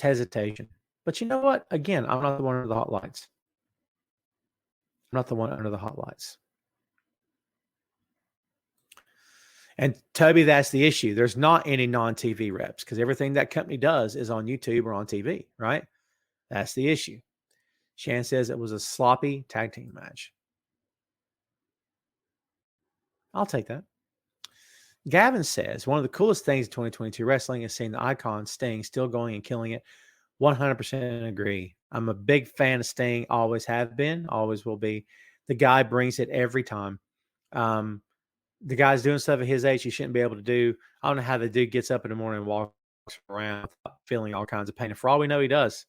hesitation. But you know what? Again, I'm not the one under the hot lights. I'm not the one under the hot lights. And Toby, that's the issue. There's not any non-TV reps because everything that company does is on YouTube or on TV, right? That's the issue. Shan says it was a sloppy tag team match. I'll take that. Gavin says one of the coolest things in 2022 wrestling is seeing the icon Sting still going and killing it. 100% agree. I'm a big fan of Sting. Always have been. Always will be. The guy brings it every time. The guy's doing stuff at his age he shouldn't be able to do. I don't know how the dude gets up in the morning and walks around feeling all kinds of pain. And for all we know, he does.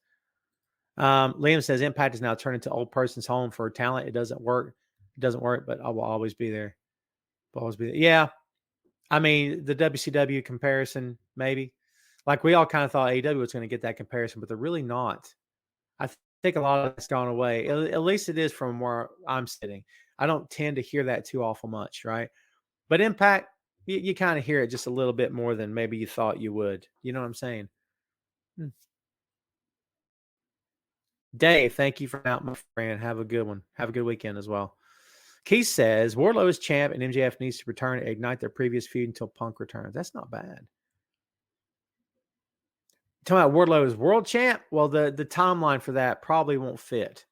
Liam says Impact is now turned into old person's home for talent. It doesn't work. It doesn't work, but I will always be there. Will always be there. Yeah. I mean, the WCW comparison, maybe. Like we all kind of thought AEW was going to get that comparison, but they're really not. I think a lot of that's gone away. At least it is from where I'm sitting. I don't tend to hear that too awful much, right? But Impact, you kind of hear it just a little bit more than maybe you thought you would. You know what I'm saying? Dave, thank you for out, my friend. Have a good one. Have a good weekend as well. Keith says Wardlow is champ and MJF needs to return to ignite their previous feud until Punk returns. That's not bad. Talking about Wardlow as world champ? Well, the timeline for that probably won't fit.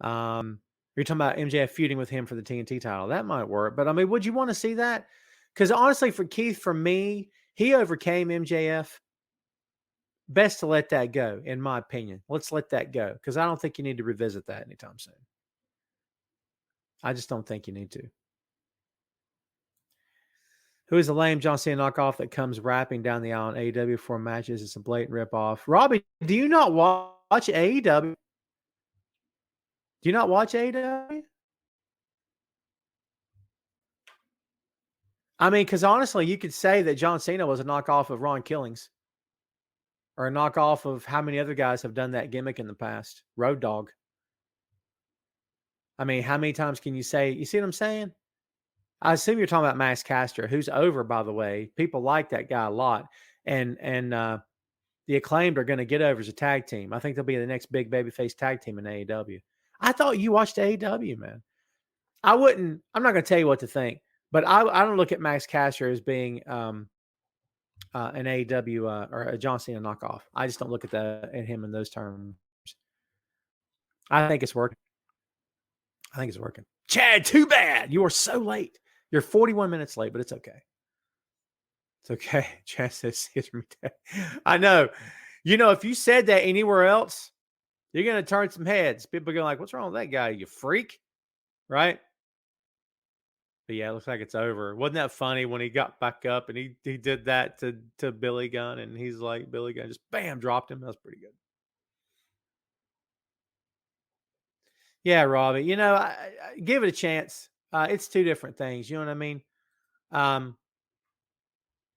You're talking about MJF feuding with him for the TNT title. That might work. But, I mean, would you want to see that? Because, honestly, for Keith, for me, he overcame MJF. Best to let that go, in my opinion. Let's let that go because I don't think you need to revisit that anytime soon. I just don't think you need to. Who is the lame John Cena knockoff that comes rapping down the aisle in AEW for matches? It's a blatant ripoff. Robbie, do you not watch AEW? Do you not watch AEW? I mean, because honestly, you could say that John Cena was a knockoff of Ron Killings or a knockoff of how many other guys have done that gimmick in the past. Road Dogg. I mean, how many times can you say, you see what I'm saying? I assume you're talking about Max Caster, who's over, by the way. People like that guy a lot. And the Acclaimed are going to get over as a tag team. I think they'll be the next big babyface tag team in AEW. I thought you watched AEW, man. I'm not going to tell you what to think, but I don't look at Max Caster as being an AEW or a John Cena knockoff. I just don't look at him in those terms. I think it's working. Chad, too bad. You are so late. You're 41 minutes late, but it's okay. It's okay. Chad says, I know. You know, if you said that anywhere else, you're going to turn some heads. People are going like, what's wrong with that guy? You freak. Right? But yeah, it looks like it's over. Wasn't that funny when he got back up and he did that to Billy Gunn and he's like, Billy Gunn just bam, dropped him. That was pretty good. Yeah, Robbie, you know, I give it a chance. It's two different things. You know what I mean?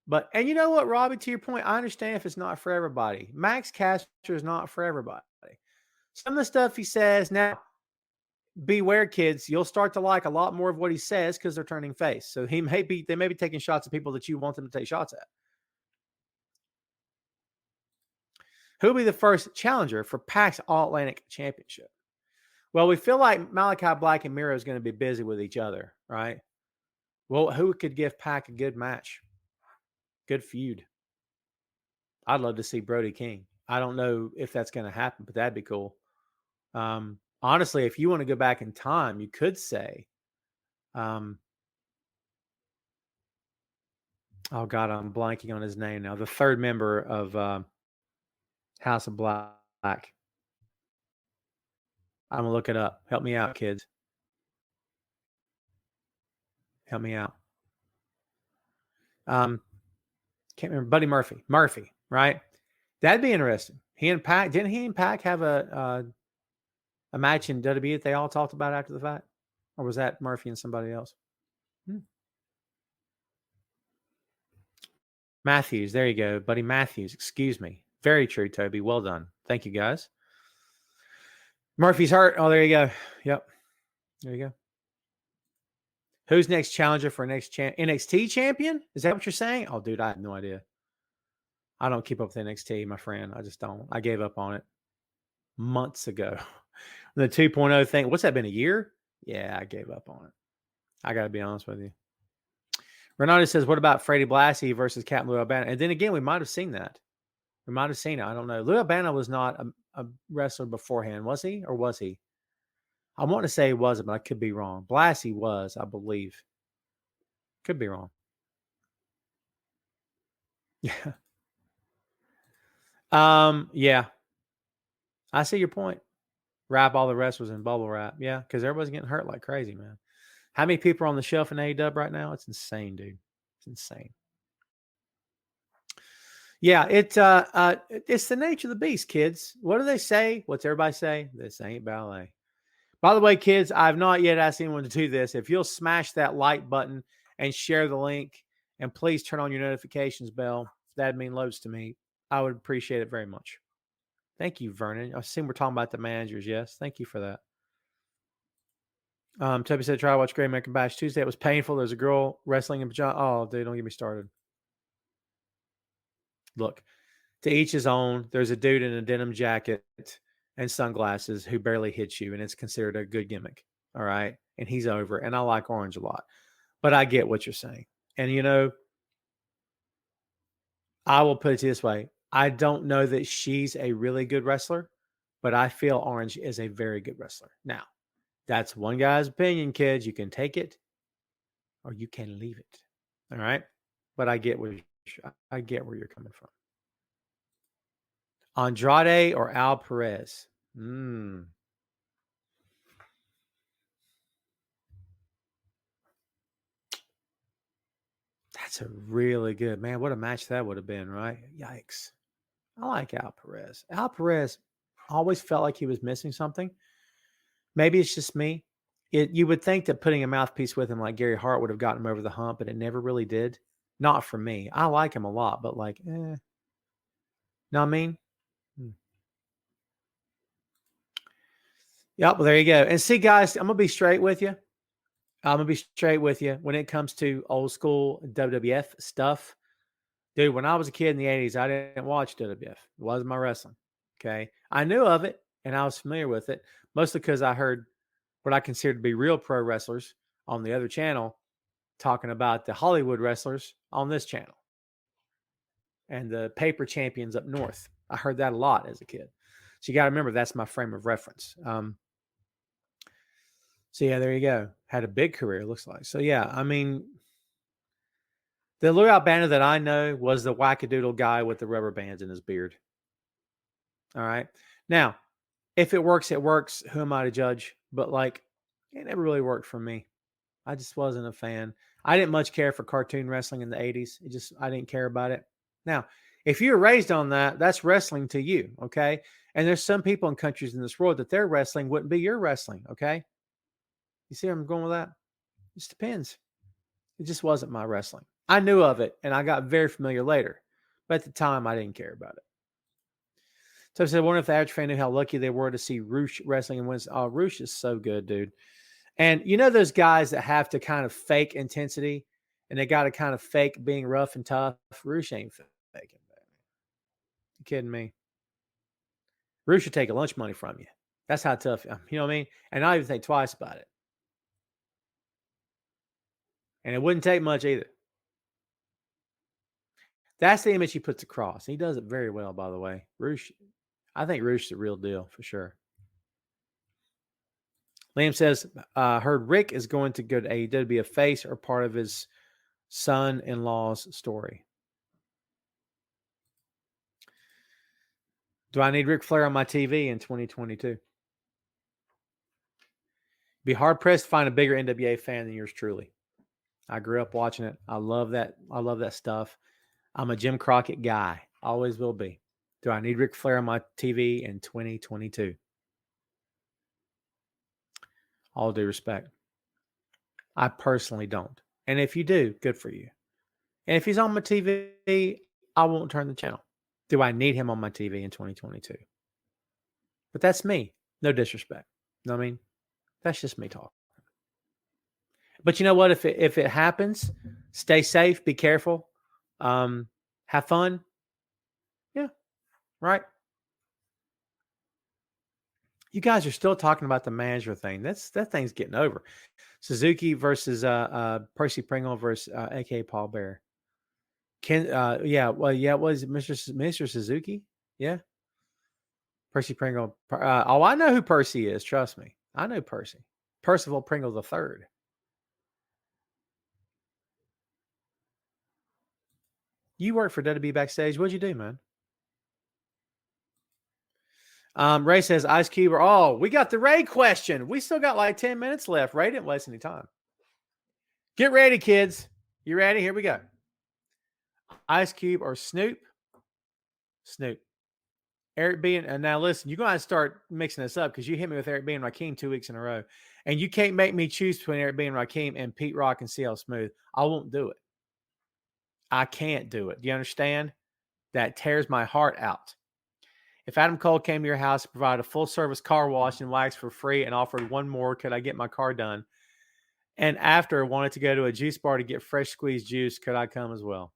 But, and you know what, Robbie, to your point, I understand if it's not for everybody. Max Caster is not for everybody. Some of the stuff he says now, beware, kids, you'll start to like a lot more of what he says because they're turning face. So they may be taking shots at people that you want them to take shots at. Who will be the first challenger for PAC's All-Atlantic Championship? Well, we feel like Malachi Black and Miro is going to be busy with each other, right? Well, who could give PAC a good match? Good feud. I'd love to see Brody King. I don't know if that's going to happen, but that'd be cool. Honestly, if you want to go back in time, you could say, oh God, I'm blanking on his name now. The third member of House of Black. I'm gonna look it up. Help me out, kids. Help me out. Can't remember. Buddy Murphy. Murphy, right? That'd be interesting. He and Pac, didn't he and Pac have a match in WWE that they all talked about after the fact? Or was that Murphy and somebody else? Matthews, there you go. Buddy Matthews, excuse me. Very true, Toby. Well done. Thank you, guys. Murphy's hurt. Oh, there you go. Yep. There you go. Who's next challenger for next NXT champion? Is that what you're saying? Oh, dude, I have no idea. I don't keep up with NXT, my friend. I just don't. I gave up on it months ago. The 2.0 thing. What's that been, a year? Yeah, I gave up on it. I got to be honest with you. Renato says, what about Freddie Blassie versus Captain Lou Albano? And then again, we might have seen that. We might have seen it. I don't know. Lou Albano was not a wrestler beforehand, was he? Or was he? I want to say he wasn't, but I could be wrong. Blassie was, I believe. Could be wrong. Yeah. Yeah. I see your point. Wrap all the wrestlers in bubble wrap. Yeah, because everybody's getting hurt like crazy, man. How many people are on the shelf in AEW right now? It's insane, dude. It's insane. Yeah, it's the nature of the beast, kids. What do they say? What's everybody say? This ain't ballet. By the way, kids, I've not yet asked anyone to do this. If you'll smash that like button and share the link, and please turn on your notifications bell, that'd mean loads to me. I would appreciate it very much. Thank you, Vernon. I assume we're talking about the managers. Yes, thank you for that. Toby said, try to watch Great American Bash Tuesday. It was painful. There's a girl wrestling in pajamas. Oh, dude, don't get me started. Look, to each his own. There's a dude in a denim jacket and sunglasses who barely hits you, and it's considered a good gimmick. All right. And he's over. And I like Orange a lot. But I get what you're saying. And, you know, I will put it this way. I don't know that she's a really good wrestler, but I feel Orange is a very good wrestler. Now, that's one guy's opinion, kids. You can take it or you can leave it. All right. But I get where you're coming from. Andrade or Al Perez? That's a really good, man. What a match that would have been, right? Yikes. I like Al Perez. Al Perez always felt like he was missing something. Maybe it's just me. You would think that putting a mouthpiece with him like Gary Hart would have gotten him over the hump, but it never really did. Not for me. I like him a lot, but like, know what I mean? Yep. Well, there you go. And see, guys, I'm going to be straight with you. When it comes to old school WWF stuff. Dude, when I was a kid in the 80s, I didn't watch WWF. It wasn't my wrestling. Okay. I knew of it and I was familiar with it, mostly because I heard what I considered to be real pro wrestlers on the other channel talking about the Hollywood wrestlers on this channel and the paper champions up north. I heard that a lot as a kid. So you got to remember, that's my frame of reference. So yeah, there you go. Had a big career, looks like. So yeah, I mean, the Lou Albano that I know was the wackadoodle guy with the rubber bands in his beard. All right. Now, if it works, it works. Who am I to judge? But like, it never really worked for me. I just wasn't a fan. I didn't much care for cartoon wrestling in the 80s. I didn't care about it. Now, if you were raised on that, that's wrestling to you. Okay. And there's some people in countries in this world that their wrestling wouldn't be your wrestling. Okay. You see where I'm going with that? It just depends. It just wasn't my wrestling. I knew of it, and I got very familiar later. But at the time, I didn't care about it. So I said, I wonder if the average fan knew how lucky they were to see Roosh wrestling and wins. Oh, Roosh is so good, dude. And you know those guys that have to kind of fake intensity, and they got to kind of fake being rough and tough? Roosh ain't faking that. You kidding me? Roosh should take a lunch money from you. That's how tough, you know what I mean? And not even think twice about it. And it wouldn't take much either. That's the image he puts across. He does it very well, by the way. Roosh, I think Roosh's the real deal for sure. Liam says, heard Rick is going to go to AEW to be a face or part of his son-in-law's story. Do I need Ric Flair on my TV in 2022? Be hard-pressed to find a bigger NWA fan than yours truly. I grew up watching it. I love that. I love that stuff. I'm a Jim Crockett guy. Always will be. Do I need Ric Flair on my TV in 2022? All due respect. I personally don't. And if you do, good for you. And if he's on my TV, I won't turn the channel. Do I need him on my TV in 2022? But that's me. No disrespect. You know what I mean? That's just me talking. But you know what? If it happens, stay safe, be careful, have fun. Yeah, right. You guys are still talking about the manager thing. That thing's getting over. Suzuki versus Percy Pringle versus aka Paul Bear. Yeah, well, yeah, was it Mr. Suzuki? Yeah. Percy Pringle. I know who Percy is. Trust me. I know Percy. Percival Pringle III. You work for WWE Backstage. What'd you do, man? Ray says Ice Cube. We got the Ray question. We still got like 10 minutes left. Ray didn't waste any time. Get ready, kids. You ready? Here we go. Ice Cube or Snoop? Snoop. Eric B. And now listen, you're going to start mixing this up because you hit me with Eric B. and Rakim 2 weeks in a row. And you can't make me choose between Eric B. and Rakim and Pete Rock and CL Smooth. I won't do it. I can't do it. Do you understand? That tears my heart out. If Adam Cole came to your house to provide a full-service car wash and wax for free and offered one more, could I get my car done? And after wanted to go to a juice bar to get fresh squeezed juice, could I come as well?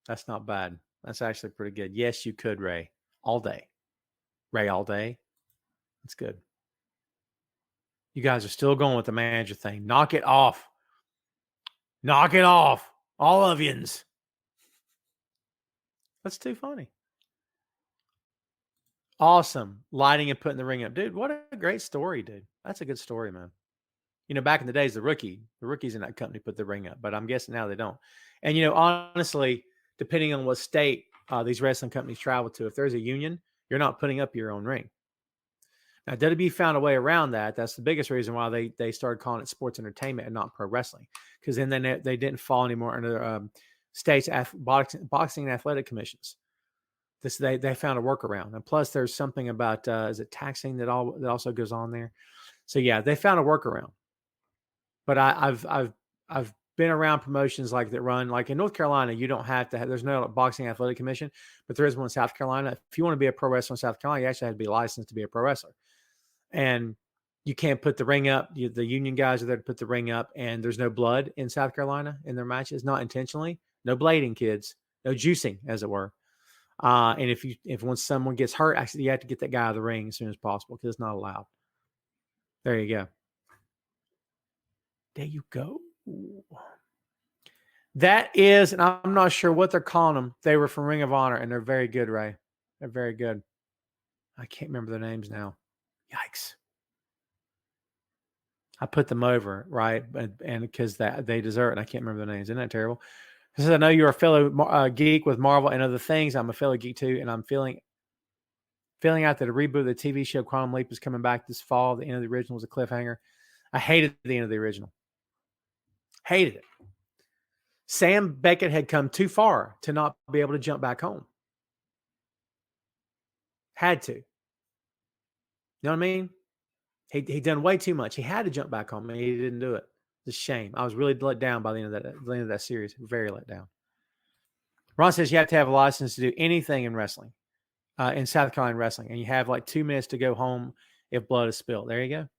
That's not bad. That's actually pretty good. Yes, you could, Ray. All day. Ray, all day. That's good. You guys are still going with the manager thing. Knock it off. Knock it off. All of yous. That's too funny. Awesome. Lighting and putting the ring up. Dude, what a great story, dude. That's a good story, man. You know, back in the days, the rookies in that company put the ring up, but I'm guessing now they don't. And, you know, honestly, depending on what state these wrestling companies travel to, if there's a union, you're not putting up your own ring. Now, WWE found a way around that. That's the biggest reason why they started calling it sports entertainment and not pro wrestling, because then they didn't fall anymore under states' boxing and athletic commissions. They found a workaround, and plus there's something about is it taxing that also goes on there. So yeah, they found a workaround. But I've been around promotions like that run, like in North Carolina, you don't have to have, there's no boxing athletic commission, but there is one in South Carolina. If you want to be a pro wrestler in South Carolina, you actually have to be licensed to be a pro wrestler. And you can't put the ring up. The union guys are there to put the ring up, and there's no blood in South Carolina in their matches, not intentionally. No blading, kids. No juicing, as it were. And if once someone gets hurt, actually, you have to get that guy out of the ring as soon as possible because it's not allowed. There you go. There you go. That is, and I'm not sure what they're calling them. They were from Ring of Honor, and they're very good, Ray. They're very good. I can't remember their names now. Yikes. I put them over, right? And because they deserve it, and I can't remember their names. Isn't that terrible? This is, I know you're a fellow geek with Marvel and other things. I'm a fellow geek too, and I'm feeling out that a reboot of the TV show Quantum Leap is coming back this fall. The end of the original was a cliffhanger. I hated the end of the original. Hated it. Sam Beckett had come too far to not be able to jump back home. Had to. You know what I mean? He done way too much. He had to jump back home, and he didn't do it. It's a shame. I was really let down by the end of that series. Very let down. Ron says you have to have a license to do anything in wrestling, in South Carolina wrestling, and you have like 2 minutes to go home if blood is spilled. There you go.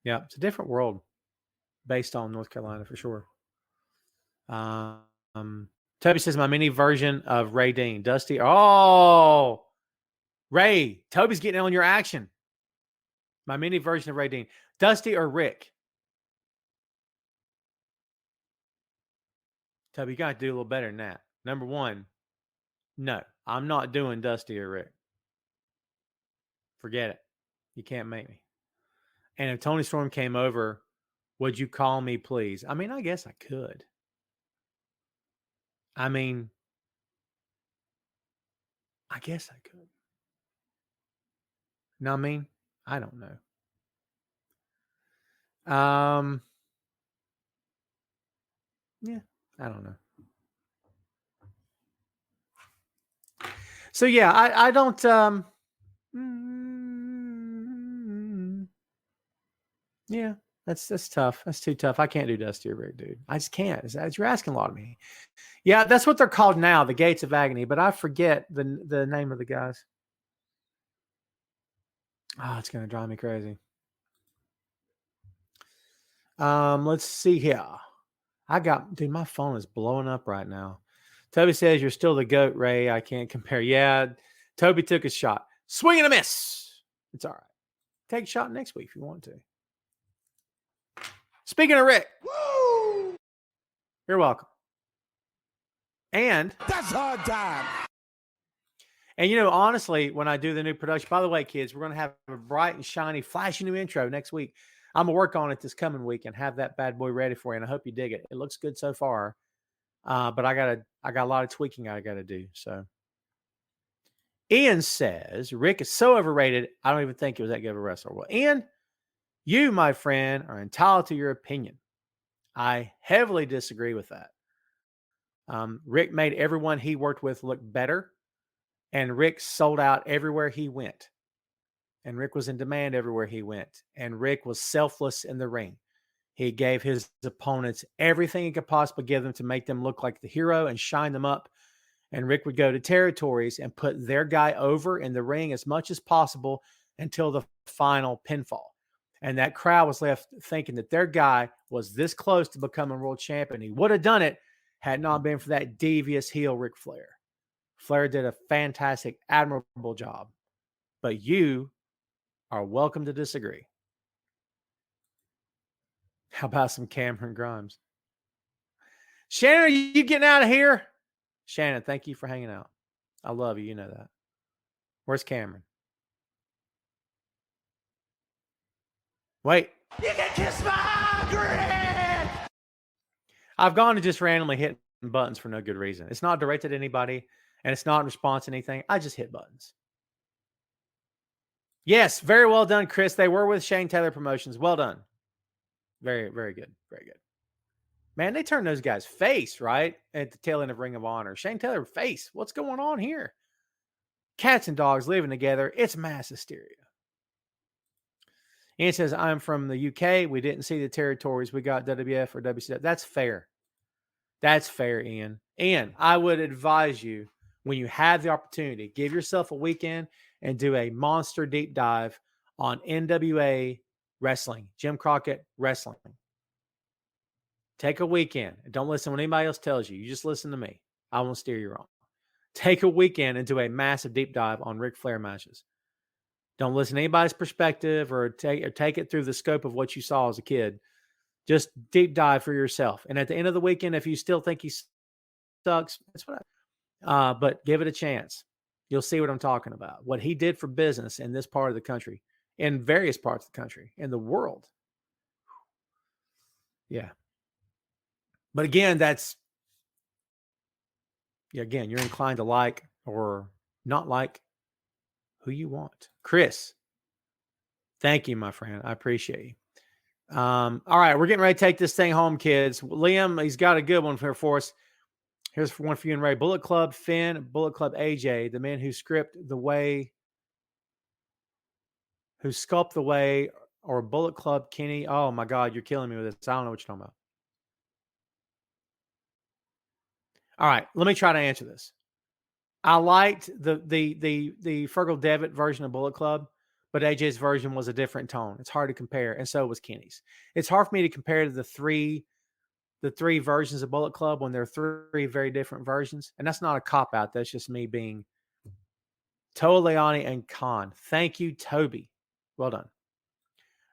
Yeah, it's a different world based on North Carolina for sure. Toby says my mini version of Ray Dean. Dusty. Oh, Ray. Toby's getting on your action. My mini version of Ray Dean. Dusty or Rick? Toby, you got to do a little better than that. Number one, no, I'm not doing Dusty or Rick. Forget it. You can't make me. And if Tony Storm came over, would you call me, please? I mean, I guess I could. I mean, I guess I could. You know what I mean? I don't know. Yeah, I don't know. So yeah, I don't yeah, that's tough. That's too tough. I can't do Dusty or Rick, dude. I just can't. You're asking a lot of me. Yeah, that's what they're called now, the Gates of Agony, but I forget the name of the guys. Oh, it's gonna drive me crazy. Let's see here. Dude, my phone is blowing up right now. Toby says you're still the GOAT, Ray. I can't compare. Yeah, Toby took a shot. Swing and a miss. It's all right. Take a shot next week if you want to. Speaking of Rick, woo! You're welcome. And That's hard time. And you know, honestly, when I do the new production, by the way, kids, we're going to have a bright and shiny, flashy new intro next week. I'm gonna work on it this coming week and have that bad boy ready for you. And I hope you dig it. It looks good so far, but I got a lot of tweaking I got to do. So, Ian says Rick is so overrated. I don't even think he was that good of a wrestler. Well, Ian, you, my friend, are entitled to your opinion. I heavily disagree with that. Rick made everyone he worked with look better, and Rick sold out everywhere he went. And Rick was in demand everywhere he went. And Rick was selfless in the ring. He gave his opponents everything he could possibly give them to make them look like the hero and shine them up. And Rick would go to territories and put their guy over in the ring as much as possible until the final pinfall. And that crowd was left thinking that their guy was this close to becoming world champion. He would have done it had not been for that devious heel Ric Flair. Flair did a fantastic, admirable job. But you are welcome to disagree. How about some Cameron Grimes? Shannon, are you getting out of here? Shannon, thank you for hanging out. I love you. You know that. Where's Cameron? Wait. You can kiss my grin. I've gone to just randomly hitting buttons for no good reason. It's not directed at anybody, and it's not in response to anything. I just hit buttons. Yes, very well done, Chris. They were with Shane Taylor Promotions. Well done. Very, very good. Very good. Man, they turned those guys face, right? At the tail end of Ring of Honor. Shane Taylor face. What's going on here? Cats and dogs living together. It's mass hysteria. Ian says, I'm from the UK. We didn't see the territories. We got WWF or WCW. That's fair. That's fair, Ian. Ian, I would advise you, when you have the opportunity, give yourself a weekend and do a monster deep dive on NWA wrestling, Jim Crockett wrestling. Take a weekend. Don't listen to what anybody else tells you. You just listen to me. I won't steer you wrong. Take a weekend and do a massive deep dive on Ric Flair matches. Don't listen to anybody's perspective or take it through the scope of what you saw as a kid. Just deep dive for yourself. And at the end of the weekend, if you still think he sucks, that's what but give it a chance. You'll see what I'm talking about. What he did for business in this part of the country, in various parts of the country, in the world. Yeah. But again, again, you're inclined to like or not like who you want. Chris, thank you, my friend. I appreciate you. All right, we're getting ready to take this thing home, kids. Liam, he's got a good one here for us. Here's one for you and Ray. Bullet Club Finn, Bullet Club AJ, the men who sculpt the way, or Bullet Club Kenny. Oh my God, you're killing me with this. I don't know what you're talking about. All right, let me try to answer this. I liked the Fergal Devitt version of Bullet Club, but AJ's version was a different tone. It's hard to compare, and so was Kenny's. It's hard for me to compare to the three versions of Bullet Club when they're three very different versions. And that's not a cop-out. That's just me being Toa Leone and Khan. Thank you, Toby. Well done.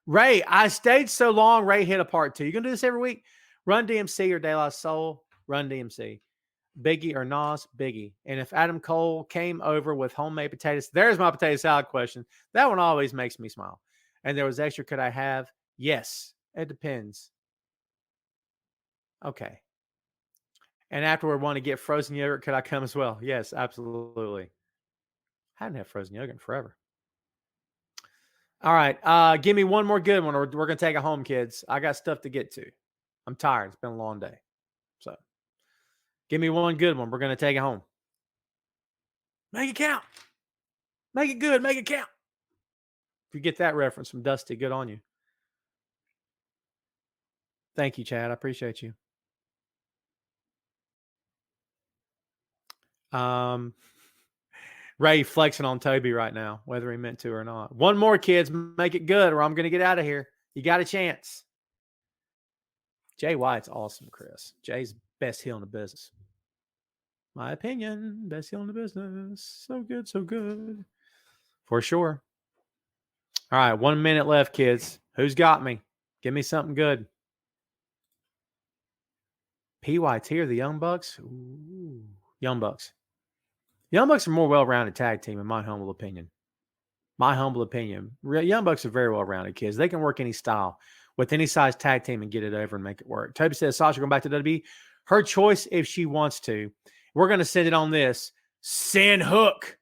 Ray, I stayed so long, Ray hit a part 2. You going to do this every week? Run DMC or De La Soul? Run DMC. Biggie or Nas? Biggie. And if Adam Cole came over with homemade potatoes, there's my potato salad question. That one always makes me smile. And there was extra, could I have? Yes. It depends. Okay. And afterward, want to get frozen yogurt, could I come as well? Yes, absolutely. I hadn't had frozen yogurt in forever. All right. Give me one more good one, or we're going to take it home, kids. I got stuff to get to. I'm tired. It's been a long day. So give me one good one. We're going to take it home. Make it count. Make it good. Make it count. If you get that reference from Dusty, good on you. Thank you, Chad. I appreciate you. Ray flexing on Toby right now, whether he meant to or not. One more, kids. Make it good, or I'm going to get out of here. You got a chance. Jay White's awesome, Chris. Jay's best heel in the business. My opinion, best heel in the business. So good, so good. For sure. All right, 1 minute left, kids. Who's got me? Give me something good. PYT or the Young Bucks? Ooh, Young Bucks. Young Bucks are more well-rounded tag team, in my humble opinion. My humble opinion. Young Bucks are very well-rounded, kids. They can work any style with any size tag team and get it over and make it work. Toby says, Sasha going back to WWE. Her choice if she wants to. We're going to send it on this. Send Hook.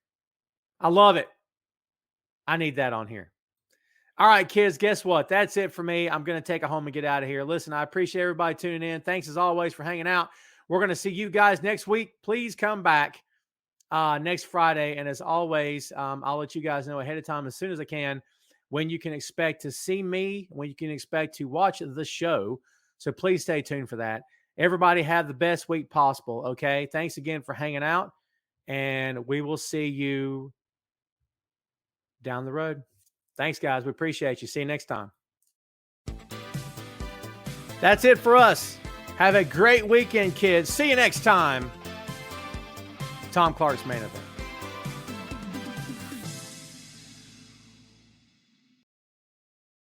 I love it. I need that on here. All right, kids, guess what? That's it for me. I'm going to take it home and get out of here. Listen, I appreciate everybody tuning in. Thanks, as always, for hanging out. We're going to see you guys next week. Please come back next Friday. And as always, I'll let you guys know ahead of time as soon as I can when you can expect to see me, when you can expect to watch the show. So please stay tuned for that. Everybody have the best week possible, okay? Thanks again for hanging out, and we will see you down the road. Thanks, guys. We appreciate you. See you next time. That's it for us. Have a great weekend, kids. See you next time. Tom Clark's Main Event.